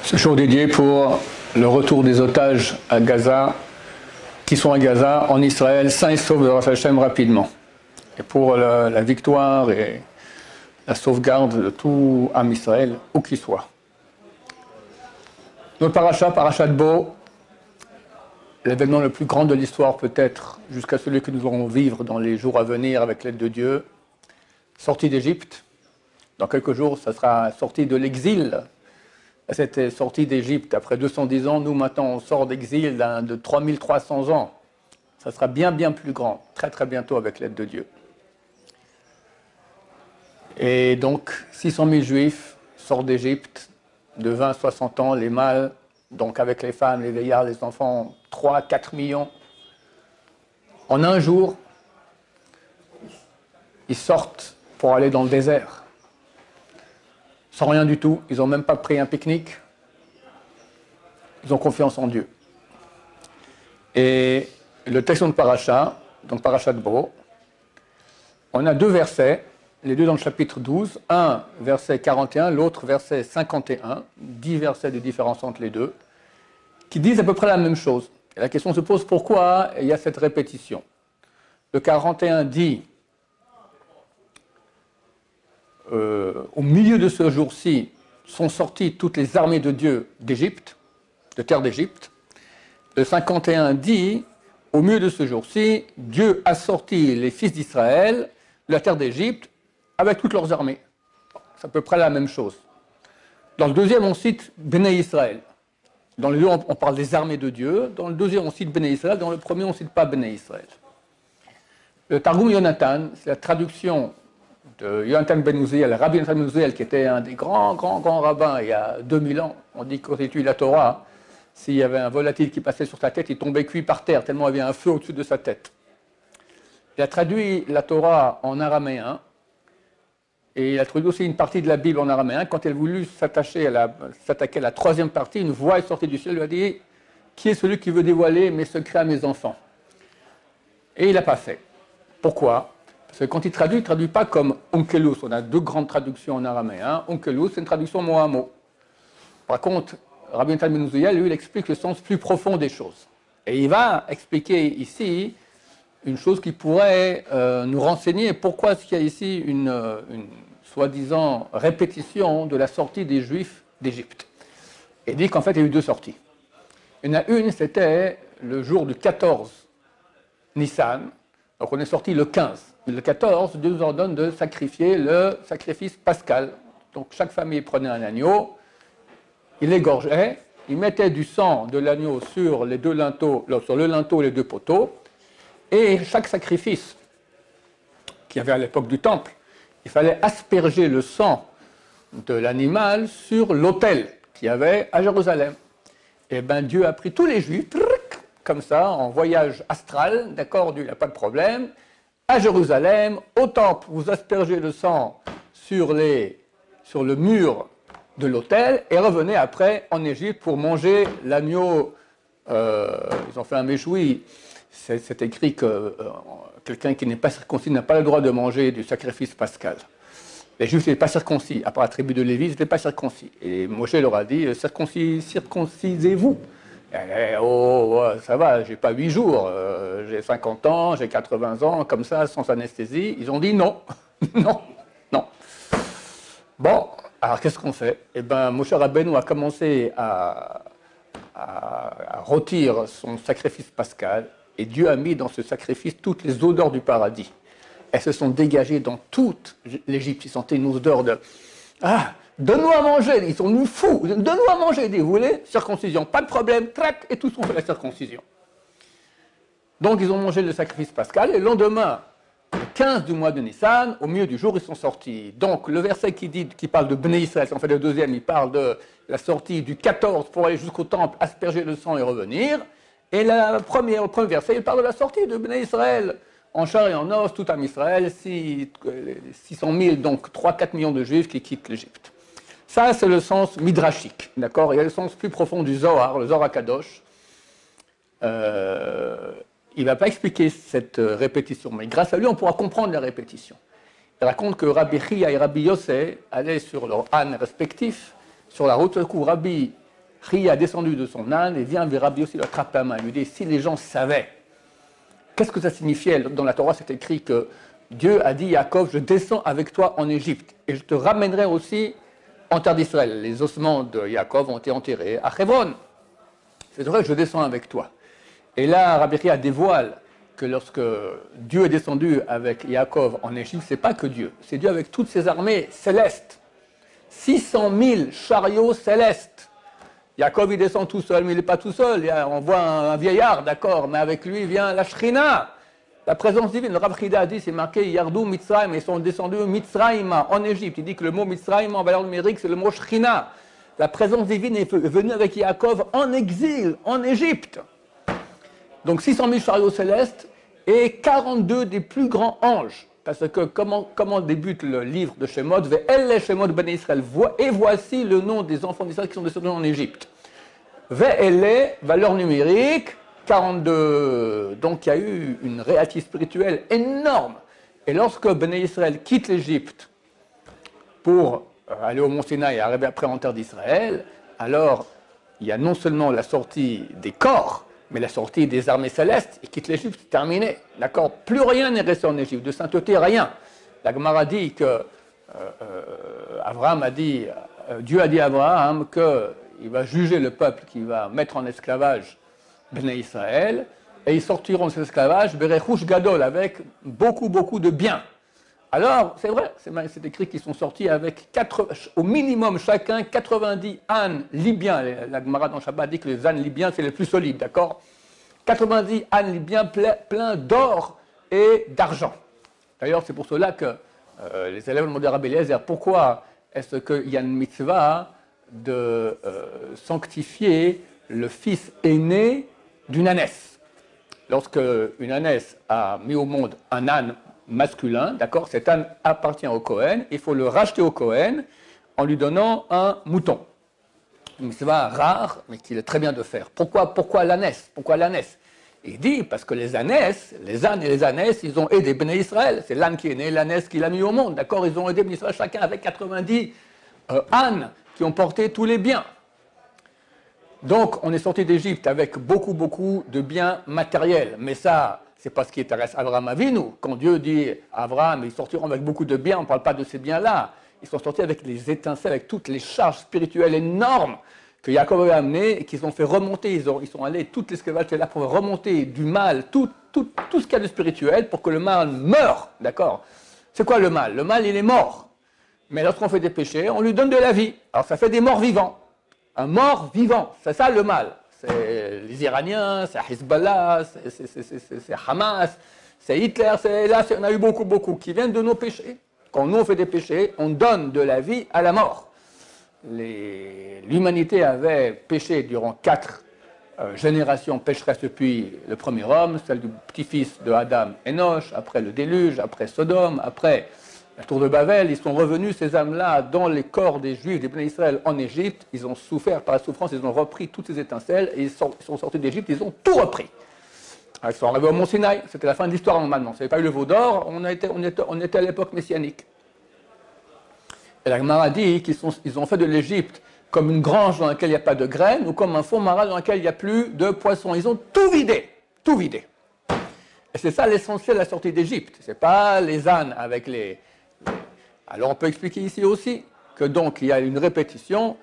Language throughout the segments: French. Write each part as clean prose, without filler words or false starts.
Ce jour dédié pour le retour des otages à Gaza, qui sont à Gaza, en Israël, sains et saufs de Rafa Hashem rapidement. Et pour la victoire et la sauvegarde de tout âme Israël, où qu'il soit. Notre paracha de Bo, l'événement le plus grand de l'histoire peut-être, jusqu'à celui que nous allons vivre dans les jours à venir avec l'aide de Dieu, sortie d'Égypte. Dans quelques jours, ça sera sortie de l'exil. C'était sortie d'Égypte après 210 ans. Nous, maintenant, on sort d'exil de 3300 ans. Ça sera bien, bien plus grand, très, très bientôt avec l'aide de Dieu. Et donc, 600 000 Juifs sortent d'Égypte, de 20 à 60 ans, les mâles, donc avec les femmes, les vieillards, les enfants, 3 à 4 millions. En un jour, ils sortent pour aller dans le désert. Sans rien du tout, ils n'ont même pas pris un pique-nique. Ils ont confiance en Dieu. Et le texte de paracha, donc paracha de Bo, on a deux versets, les deux dans le chapitre 12, un verset 41, l'autre verset 51, 10 versets de différence entre les deux, qui disent à peu près la même chose. Et la question se pose pourquoi il y a cette répétition. Le 41 dit au milieu de ce jour-ci sont sorties toutes les armées de Dieu d'Égypte, de terre d'Égypte. Le 51 dit au milieu de ce jour-ci, Dieu a sorti les fils d'Israël de la terre d'Égypte avec toutes leurs armées. C'est à peu près la même chose. Dans le deuxième, on cite Béné Israël. Dans le deux, on parle des armées de Dieu. Dans le deuxième, on cite Béné Israël. Dans le premier, on ne cite pas Béné Israël. Le Targum Yonatan, c'est la traduction de Yonatan Ben Uziel, Rabbi Yonatan Ben Uziel, qui était un des grands rabbins il y a 2000 ans. On dit qu'il constitue la Torah. S'il y avait un volatile qui passait sur sa tête, il tombait cuit par terre, tellement il y avait un feu au-dessus de sa tête. Il a traduit la Torah en araméen, et il a traduit aussi une partie de la Bible en araméen. Quand il a voulu s'attaquer à la troisième partie, une voix est sortie du ciel, lui a dit « Qui est celui qui veut dévoiler mes secrets à mes enfants ?» Et il n'a pas fait. Pourquoi ? Parce que quand il ne traduit pas comme Onkelos. On a deux grandes traductions en araméen. Onkelos, c'est une traduction mot à mot. Par contre, Rabbi Yonatan Ben Uziel, lui, il explique le sens plus profond des choses. Et il va expliquer ici une chose qui pourrait nous renseigner pourquoi est-ce qu'il y a ici une soi-disant répétition de la sortie des Juifs d'Égypte. Et il dit qu'en fait, il y a eu deux sorties. Il y en a une, c'était le jour du 14 Nissan. Donc on est sorti le 15. Le 14, Dieu nous ordonne de sacrifier le sacrifice pascal. Donc chaque famille prenait un agneau, il l'égorgeait, il mettait du sang de l'agneau sur les deux linteaux, sur le linteau et les deux poteaux, et chaque sacrifice qu'il y avait à l'époque du temple, il fallait asperger le sang de l'animal sur l'autel qu'il y avait à Jérusalem. Et bien Dieu a pris tous les Juifs, comme ça, en voyage astral, d'accord, Dieu n'a pas de problème, à Jérusalem, au temple, vous aspergez le sang sur le mur de l'autel et revenez après en Égypte pour manger l'agneau. Ils ont fait un méchoui. C'est écrit que quelqu'un qui n'est pas circoncis n'a pas le droit de manger du sacrifice pascal. Les Juifs n'étaient pas circoncis, à part la tribu de Lévi, ils n'étaient pas circoncis. Et Moïse leur a dit circoncisez-vous. Oh, ça va, j'ai pas 8 jours, j'ai 50 ans, j'ai 80 ans, comme ça, sans anesthésie. Ils ont dit non, non, non. Bon, alors qu'est-ce qu'on fait ? Eh bien, Moshe Rabbeinu a commencé à rôtir son sacrifice pascal, et Dieu a mis dans ce sacrifice toutes les odeurs du paradis. Elles se sont dégagées dans toute l'Égypte. Ils sentaient une odeur de « Ah, donne-nous à manger !» Ils sont venus fous. « Donne-nous à manger !» Vous voulez ? Circoncision. Pas de problème. Trac, et tous ont fait la circoncision. Donc, ils ont mangé le sacrifice pascal. Et le lendemain, le 15 du mois de Nissan, au milieu du jour, ils sont sortis. Donc, le verset qui parle de Béné Israël, en fait le deuxième, il parle de la sortie du 14 pour aller jusqu'au temple, asperger le sang et revenir. Et le premier verset, il parle de la sortie de Béné Israël. En chair et en os, tout âme Israël, 600 000, donc 3-4 millions de Juifs qui quittent l'Égypte. Ça, c'est le sens midrashique, d'accord ? Il y a le sens plus profond du Zohar, le Zohar HaKadosh. Il ne va pas expliquer cette répétition, mais grâce à lui, on pourra comprendre la répétition. Il raconte que Rabbi Chia et Rabbi Yossé allaient sur leurs ânes respectifs, sur la route où Rabbi Ria est descendu de son âne et vient vers Rabbi Yossi, le attrape la main. Il lui dit, si les gens savaient, qu'est-ce que ça signifiait? Dans la Torah, c'est écrit que Dieu a dit à Yaakov, je descends avec toi en Égypte et je te ramènerai aussi en terre d'Israël. Les ossements de Yaakov ont été enterrés à Hebron. C'est vrai que je descends avec toi. Et là, Rabbi Ria dévoile que lorsque Dieu est descendu avec Yaakov en Égypte, ce n'est pas que Dieu, c'est Dieu avec toutes ses armées célestes. 600 000 chariots célestes. Yaakov, il descend tout seul, mais il n'est pas tout seul. On voit un vieillard, d'accord, mais avec lui vient la Shrina, la présence divine. Le Rav Chida a dit, c'est marqué Yardou Mitzrayim, ils sont descendus Mitzrayima, en Égypte. Il dit que le mot Mitzrayim en valeur numérique, c'est le mot Shrina. La présence divine est venue avec Yaakov en exil, en Égypte. Donc 600 000 chariots célestes et 42 des plus grands anges. Parce que comment débute le livre de Shemot? Ve'el Shemot ben Israël. Et voici le nom des enfants d'Israël qui sont descendus en Égypte. Ve'el, valeur numérique, 42. Donc il y a eu une réalité spirituelle énorme. Et lorsque Ben Israël quitte l'Égypte pour aller au Mont Sinaï et arriver après en terre d'Israël, alors il y a non seulement la sortie des corps, mais la sortie des armées célestes, et quitte l'Égypte, c'est terminé. D'accord? Plus rien n'est resté en Égypte, de sainteté, rien. La Gemara dit que Abraham a dit, Dieu a dit à Abraham qu'il va juger le peuple qui va mettre en esclavage Bnei Israël, et ils sortiront de cet esclavage, Berechouch Gadol, avec beaucoup, beaucoup de biens. Alors, c'est vrai, c'est écrit qu'ils sont sortis avec au minimum chacun 90 ânes libyens. La Gemara dans Shabbat dit que les ânes libyens, c'est les plus solides, d'accord? 90 ânes libyens pleins d'or et d'argent. D'ailleurs, c'est pour cela que les élèves demandaient à Rabbi Eliezer, pourquoi est-ce qu'il y a une mitzvah de sanctifier le fils aîné d'une ânesse? Lorsque une ânesse a mis au monde un âne masculin, d'accord, cet âne appartient au Kohen, il faut le racheter au Kohen en lui donnant un mouton. Une mitzvah rare, mais qu'il est très bien de faire. Pourquoi l'ânesse? Pourquoi l'ânesse? Il dit, parce que les ânes et les ânesses, ils ont aidé Bnei Israël. C'est l'âne qui est né, l'ânesse qui l'a mis au monde, d'accord? Ils ont aidé Bnei Israël chacun avec 90 ânes qui ont porté tous les biens. Donc, on est sorti d'Égypte avec beaucoup, beaucoup de biens matériels. Mais ça, c'est pas ce qui intéresse Abraham Avinu. Quand Dieu dit à Abraham, ils sortiront avec beaucoup de biens, on ne parle pas de ces biens-là. Ils sont sortis avec les étincelles, avec toutes les charges spirituelles énormes que Yaakov avait amenées et qu'ils ont fait remonter. Ils sont allés, toute l'esclavage était là pour remonter du mal, tout ce qu'il y a de spirituel pour que le mal meure. D'accord? C'est quoi le mal? Le mal, il est mort. Mais lorsqu'on fait des péchés, on lui donne de la vie. Alors ça fait des morts vivants. Un mort vivant, c'est ça le mal. C'est les Iraniens, c'est Hezbollah, c'est Hamas, c'est Hitler, là, on a eu beaucoup qui viennent de nos péchés. Quand nous on fait des péchés, on donne de la vie à la mort. L'humanité avait péché durant 4 générations pécheresses depuis le premier homme, celle du petit-fils de Adam, Enoch, après le déluge, après Sodome, après la tour de Babel. Ils sont revenus, ces âmes-là, dans les corps des Juifs, des Bnei Israël en Égypte. Ils ont souffert par la souffrance, ils ont repris toutes ces étincelles et ils sont sortis d'Égypte, ils ont tout repris. Alors, ils sont arrivés au Mont Sinaï, c'était la fin de l'histoire normalement. Ça n'avait pas eu le veau d'or, on était à l'époque messianique. Et la Gemara dit qu'ils ont fait de l'Égypte comme une grange dans laquelle il n'y a pas de graines ou comme un fond marin dans lequel il n'y a plus de poissons. Ils ont tout vidé, tout vidé. Et c'est ça l'essentiel de la sortie d'Égypte. Ce n'est pas les ânes avec les... Alors on peut expliquer ici aussi que donc il y a une répétition.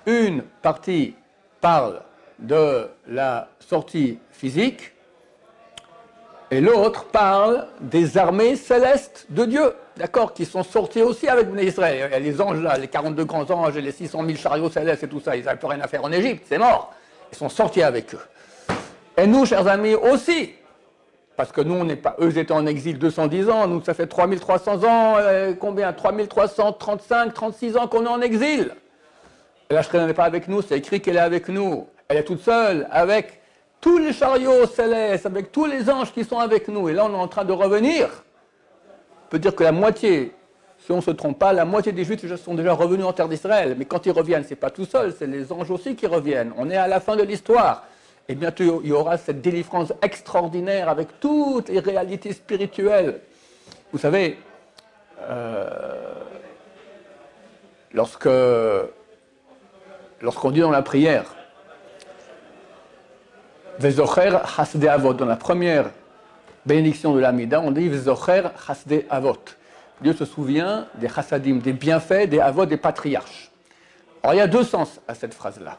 Une partie parle de la sortie physique et l'autre parle des armées célestes de Dieu, d'accord, qui sont sortis aussi avec Bnei Israël. Et les anges là, les 42 grands anges et les 600 000 chariots célestes et tout ça, ils n'avaient plus rien à faire en Égypte, c'est mort. Ils sont sortis avec eux. Et nous, chers amis, aussi. Parce que nous, on n'est pas. Eux étaient en exil 210 ans, nous, ça fait 3300 ans, combien 3335, 36 ans qu'on est en exil. Et la Shrina n'est pas avec nous, c'est écrit qu'elle est avec nous. Elle est toute seule, avec tous les chariots célestes, avec tous les anges qui sont avec nous. Et là, on est en train de revenir. On peut dire que la moitié, si on ne se trompe pas, la moitié des Juifs sont déjà revenus en terre d'Israël. Mais quand ils reviennent, ce n'est pas tout seul, c'est les anges aussi qui reviennent. On est à la fin de l'histoire. Et bientôt, il y aura cette délivrance extraordinaire avec toutes les réalités spirituelles. Vous savez, lorsqu'on dit dans la prière, Vezocher Hasde Avot. Dans la première bénédiction de l'Amida, on dit Vezocher Hasde Avot. Dieu se souvient des chassadim, des bienfaits, des avot, des patriarches. Alors il y a deux sens à cette phrase-là.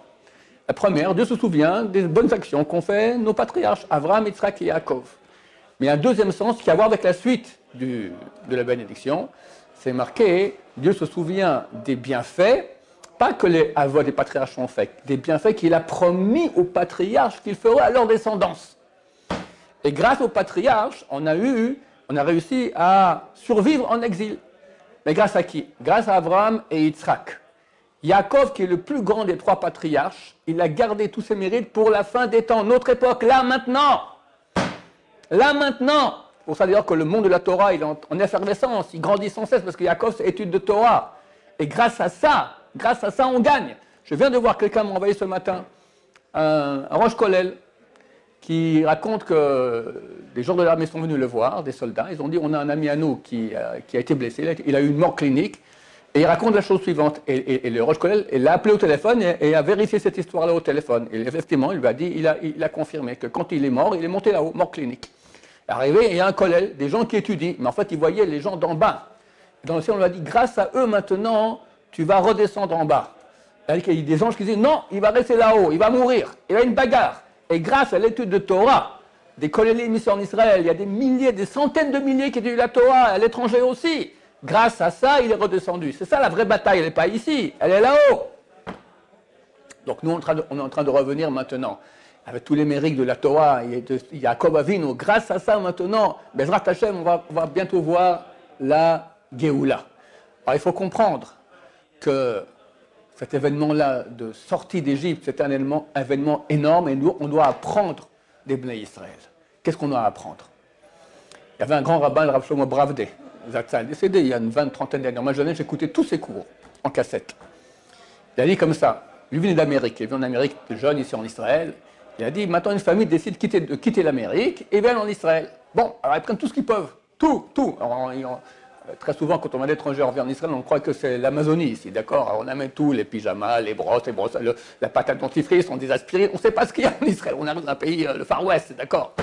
La première, Dieu se souvient des bonnes actions qu'ont fait nos patriarches, Avraham, Yitzhak et Yaakov. Mais il y a un deuxième sens qui a à voir avec la suite de la bénédiction. C'est marqué, Dieu se souvient des bienfaits, pas que les avot des patriarches ont fait, des bienfaits qu'il a promis aux patriarches qu'il ferait à leur descendance. Et grâce aux patriarches, on a réussi à survivre en exil. Mais grâce à qui? Grâce à Abraham et Yitzhak. Yaakov, qui est le plus grand des trois patriarches, il a gardé tous ses mérites pour la fin des temps, notre époque, là maintenant. Là maintenant. C'est pour ça d'ailleurs que le monde de la Torah, il est en effervescence, il grandit sans cesse, parce que Yaakov, c'est étude de Torah. Et grâce à ça, on gagne. Je viens de voir quelqu'un m'a envoyé ce matin, un Rosh Kollel, qui raconte que des gens de l'armée sont venus le voir, des soldats. Ils ont dit, on a un ami à nous qui a été blessé, il a eu une mort clinique. Et il raconte la chose suivante. Et le Rosh Kollel l'a appelé au téléphone et a vérifié cette histoire-là au téléphone. Et effectivement, il lui a dit, il a confirmé que quand il est mort, il est monté là-haut, mort clinique. Arrivé, il y a un Kollel, des gens qui étudient, mais en fait, ils voyaient les gens d'en bas. Dans le ciel, on lui a dit, grâce à eux maintenant, tu vas redescendre en bas. Il y a des anges qui disent, non, il va rester là-haut, il va mourir, il y a une bagarre. Et grâce à l'étude de Torah, des Kollelim ici en Israël, il y a des milliers, des centaines de milliers qui étudient la Torah, à l'étranger aussi. Grâce à ça, il est redescendu. C'est ça la vraie bataille, elle n'est pas ici, elle est là-haut. Donc nous, on est en train de revenir maintenant, avec tous les mérites de la Torah et de Yaakov Avinu. Grâce à ça, maintenant, Bezrat Hashem, on va bientôt voir la Géoula. Alors il faut comprendre que cet événement-là de sortie d'Égypte, c'est un événement énorme et nous, on doit apprendre des Bnei Israël. Qu'est-ce qu'on doit apprendre? Il y avait un grand rabbin, le Rav Shlomo Bravdé, Zatzal, décédé il y a une 20-30 d'années. Moi, j'ai écouté tous ses cours en cassette. Il a dit comme ça, lui venait d'Amérique, il vient d'Amérique, jeune ici en Israël. Il a dit, maintenant une famille décide de quitter l'Amérique et vient en Israël. Bon, alors ils prennent tout ce qu'ils peuvent, tout. Alors, très souvent, quand on va à l'étranger, on revient en Israël, on croit que c'est l'Amazonie ici, d'accord? On amène tout, les pyjamas, les brosses, la pâte à dentifrice, on des aspirines, on ne sait pas ce qu'il y a en Israël. On arrive dans un pays, le Far West, d'accord?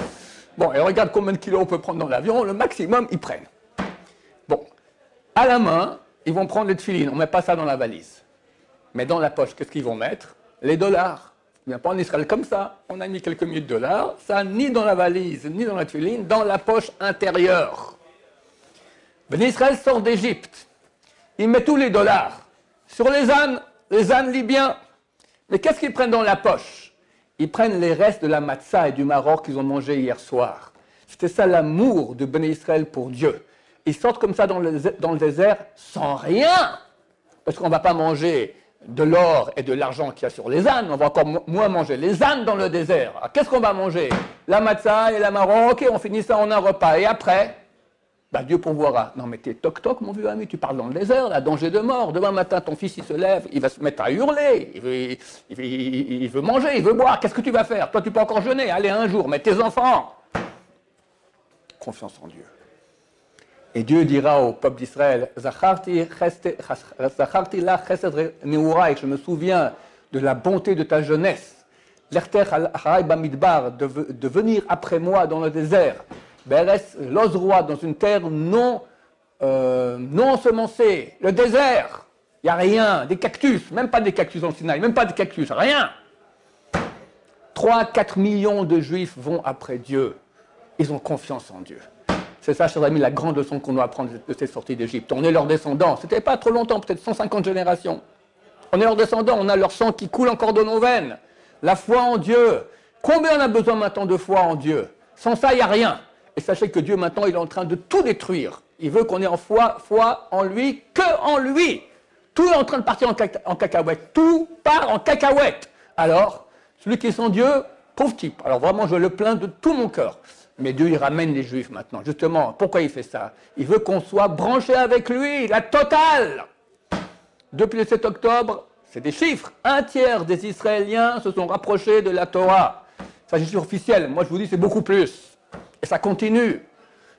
Bon, et on regarde combien de kilos on peut prendre dans l'avion, le maximum, ils prennent. Bon, à la main, ils vont prendre les tefilines, on ne met pas ça dans la valise. Mais dans la poche, qu'est-ce qu'ils vont mettre? Les dollars. Il ne vient pas en Israël comme ça, on a mis quelques milliers de dollars, ça ni dans la valise, ni dans la tefiline, dans la poche intérieure. Bnei Israël sort d'Égypte, il met tous les dollars sur les ânes libyens. Mais qu'est-ce qu'ils prennent dans la poche? Ils prennent les restes de la matzah et du Maroc qu'ils ont mangé hier soir. C'était ça l'amour de Bnei Israël pour Dieu. Ils sortent comme ça dans le désert sans rien, parce qu'on ne va pas manger de l'or et de l'argent qu'il y a sur les ânes, on va encore moins manger les ânes dans le désert. Alors, qu'est-ce qu'on va manger? La matzah et la Maroc, et on finit ça en un repas. Et après, bah, Dieu pourvoira. Non mais t'es toc-toc mon vieux ami, tu parles dans le désert, là, danger de mort. Demain matin, ton fils il se lève, il va se mettre à hurler, il veut manger, il veut boire, qu'est-ce que tu vas faire? Toi tu peux encore jeûner, allez un jour, mais tes enfants. Confiance en Dieu. Et Dieu dira au peuple d'Israël, Zacharti la chesed neurai, je me souviens de la bonté de ta jeunesse. L'erter al-harai bamidbar, de venir après moi dans le désert. Beres l'Ozroi, dans une terre non ensemencée. Le désert, il n'y a rien, des cactus, même pas des cactus en Sinaï, même pas des cactus, rien. 3-4 millions de Juifs vont après Dieu. Ils ont confiance en Dieu. C'est ça, chers amis, la grande leçon qu'on doit apprendre de cette sortie d'Égypte. On est leurs descendants. C'était pas trop longtemps, peut-être 150 générations. On est leurs descendants, on a leur sang qui coule encore de nos veines. La foi en Dieu. Combien on a besoin maintenant de foi en Dieu? Sans ça, il n'y a rien. Et sachez que Dieu, maintenant, il est en train de tout détruire. Il veut qu'on ait en foi en lui, que en lui. Tout est en train de partir en cacahuète. Tout part en cacahuète. Alors, celui qui est sans Dieu, pauvre type. Alors vraiment, je le plains de tout mon cœur. Mais Dieu, il ramène les Juifs maintenant. Justement, pourquoi il fait ça? Il veut qu'on soit branché avec lui, la totale. Depuis le 7 octobre, c'est des chiffres. 1/3 des Israéliens se sont rapprochés de la Torah. Ça, c'est chiffre officiel. Moi, je vous dis, c'est beaucoup plus. Et ça continue.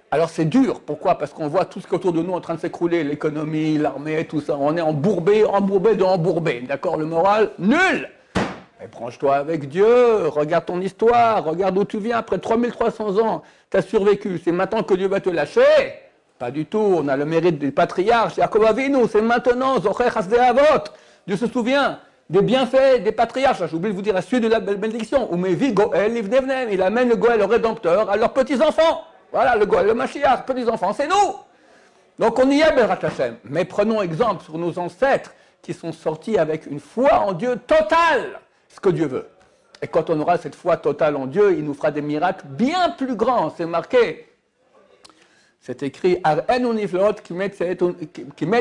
Alors, c'est dur. Pourquoi? Parce qu'on voit tout ce qui est autour de nous en train de s'écrouler. L'économie, l'armée, tout ça. On est embourbé. D'accord? Le moral, nul. Mais branche-toi avec Dieu, regarde ton histoire, regarde d'où tu viens. Après 3300 ans, tu as survécu. C'est maintenant que Dieu va te lâcher? Pas du tout. On a le mérite des patriarches. Yaakov Avinu, c'est maintenant. Zocher Hasdei Avot. Dieu se souvient des bienfaits des patriarches. J'ai oublié de vous dire la suite de la bénédiction. Umevi Goel Livnevnem. Il amène le Goel, le Rédempteur, à leurs petits-enfants. Voilà, le Goel, le Mashiach, petits-enfants, c'est nous. Donc on y est, Bezrat Hashem. Mais prenons exemple sur nos ancêtres qui sont sortis avec une foi en Dieu totale, ce que Dieu veut. Et quand on aura cette foi totale en Dieu, il nous fera des miracles bien plus grands. C'est marqué, c'est écrit, Ar'enu niflot qui met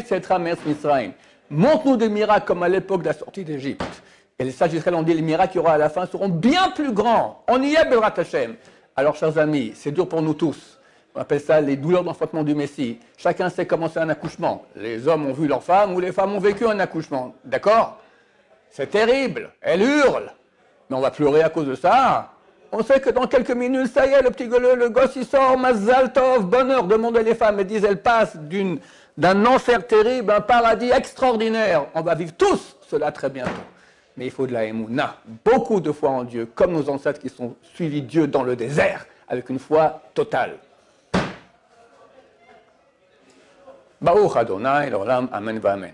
cette ramesse Misraïm. Montre-nous des miracles comme à l'époque de la sortie d'Égypte. Et les sages d'Israël ont dit, les miracles qu'il y aura à la fin seront bien plus grands. On y est, Bezrat Hashem. Alors, chers amis, c'est dur pour nous tous. On appelle ça les douleurs d'enfantement du Messie. Chacun sait comment c'est un accouchement. Les hommes ont vu leur femme ou les femmes ont vécu un accouchement. D'accord? C'est terrible. Elle hurle. Mais on va pleurer à cause de ça. On sait que dans quelques minutes, ça y est, le petit gueuleux, le gosse, il sort, Mazal Tov, bonheur, demandez les femmes. Elles disent, elles passent d'un enfer terrible, un paradis extraordinaire. On va vivre tous cela très bientôt. Mais il faut de la émouna, beaucoup de foi en Dieu, comme nos ancêtres qui sont suivis Dieu dans le désert, avec une foi totale. Baruch Adonai, l'olam, amen, va amen.